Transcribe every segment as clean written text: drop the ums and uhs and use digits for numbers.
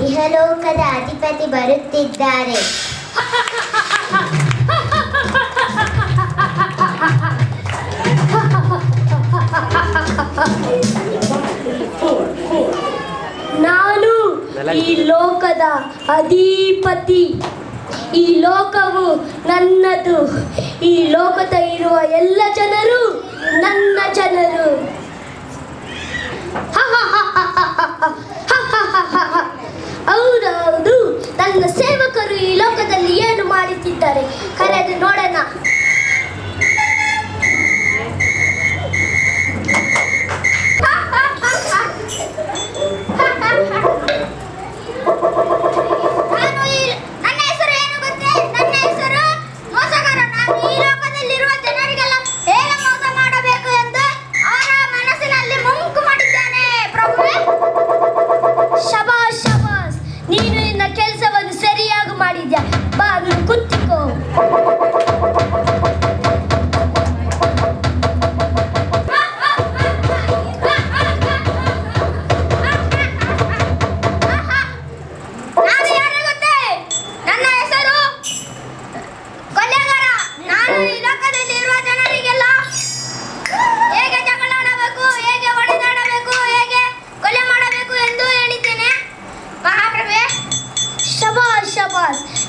ಇಹಲೋಕದ ಅಧಿಪತಿ ಬರುತ್ತಿದ್ದಾರೆ. ನಾನು ಈ ಲೋಕದ ಅಧಿಪತಿ. ಈ ಲೋಕವು ನನ್ನದು. ಈ ಲೋಕದ ಇರುವ ಎಲ್ಲ ಜನರು ನನ್ನ ಜನರು. ಹೌದೌದು, ನನ್ನ ಸೇವಕರು ಈ ಲೋಕದಲ್ಲಿ ಏನು ಮಾಡುತ್ತಿದ್ದಾರೆ ಕರೆದು ನೋಡೋಣ.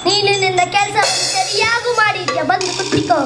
ನೀನು ನಿನ್ನ ಕೆಲಸ ಸರಿಯಾಗಿ ಮಾಡಿದ್ಯಾ, ಬಂದು ಕುತ್ತಿಕೋ.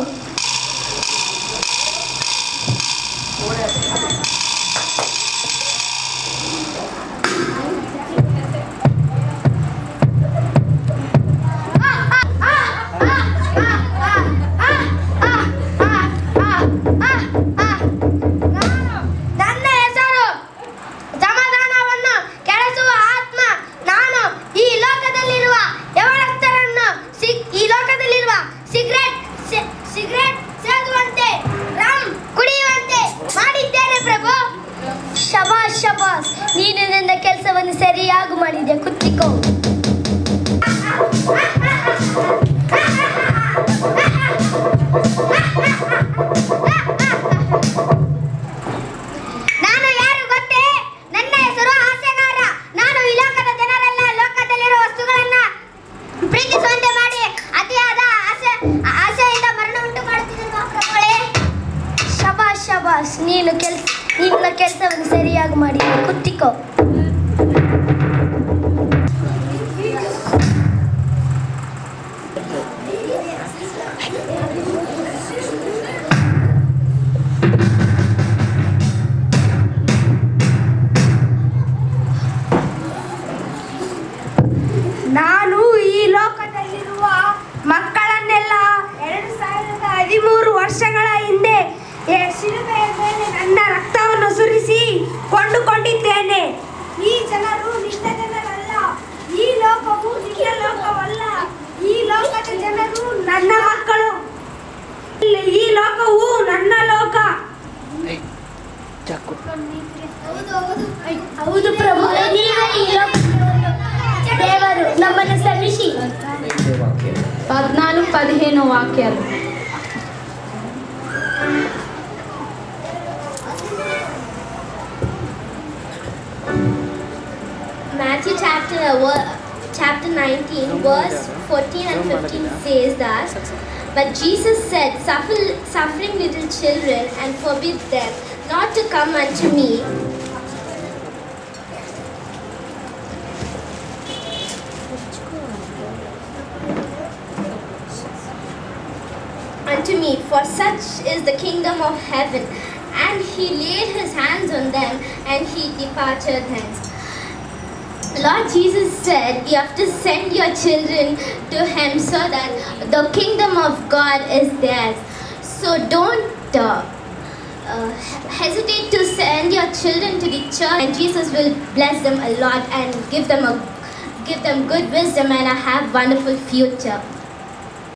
ಶಬಾಷ್, ನೀನು ನನ್ನ ಕೆಲಸವನ್ನು ಸರಿಯಾಗಿ ಮಾಡಿದ್ಯಾ, ಕುತ್ತಿಕೋ. ನಾನು ಯಾರು ಗೊತ್ತೇ? ನನ್ನ ಹೆಸರು ಹಾಸ್ಯಗಾರ. ನಾನು ಈ ಲೋಕದ ಜನರೆಲ್ಲ ಲೋಕದಲ್ಲಿರುವ ವಸ್ತುಗಳನ್ನ ಪ್ರೀತಿಸುವಂತೆ ಮಾಡಿ ಅತಿಯಾದ ಆಸೆಯಿಂದ ಮರಣ ಉಂಟು ಮಾಡುತ್ತಿದ್ದೇನೆ. ಶಬಾಷ್, ನಿನ್ನ ಕೆಲಸವನ್ನು ಸರಿಯಾಗಿ ಮಾಡಿ, ಕುತ್ತಿಕೋ. ನಾನು ಈ ಲೋಕದಲ್ಲಿರುವ ಮಕ್ಕಳನ್ನೆಲ್ಲ 2013 ವರ್ಷಗಳ ಹಿಂದೆ ಶಿಲುಬೆಯ ಮೇಲೆ ನನ್ನ ರಕ್ತವನ್ನು ಸುರಿಸಿ ಕೊಂಡುಕೊಂಡಿದ್ದೇನೆ. ಈ ಜನರು ನಿಷ್ಠ ಜನರಲ್ಲ. ಈ ಲೋಕವು ನಿನ್ನ ಲೋಕವಲ್ಲ. ಈ ಲೋಕದ ಜನರು ನನ್ನ ಮಕ್ಕಳು. ಈ ಲೋಕವು ನನ್ನ ಲೋಕ. ಹೌದು ಪ್ರಭು, ನೀವೇ ಈ ಲೋಕದ ದೇವರು. ನಮ್ಮನ್ನು ಕ್ಷಮಿಸಿ. 14-15 ವಾಕ್ಯಗಳು. Matthew chapter 19 verse 14 and 15 says that, but Jesus said, suffering little children and forbid them not to come unto me, for such is the kingdom of heaven. And he laid his hands on them and he departed hence. Lord Jesus said you have to send your children to him so that the kingdom of God is theirs. So don't hesitate to send your children to the church, and Jesus will bless them a lot and give them good wisdom and a have wonderful future.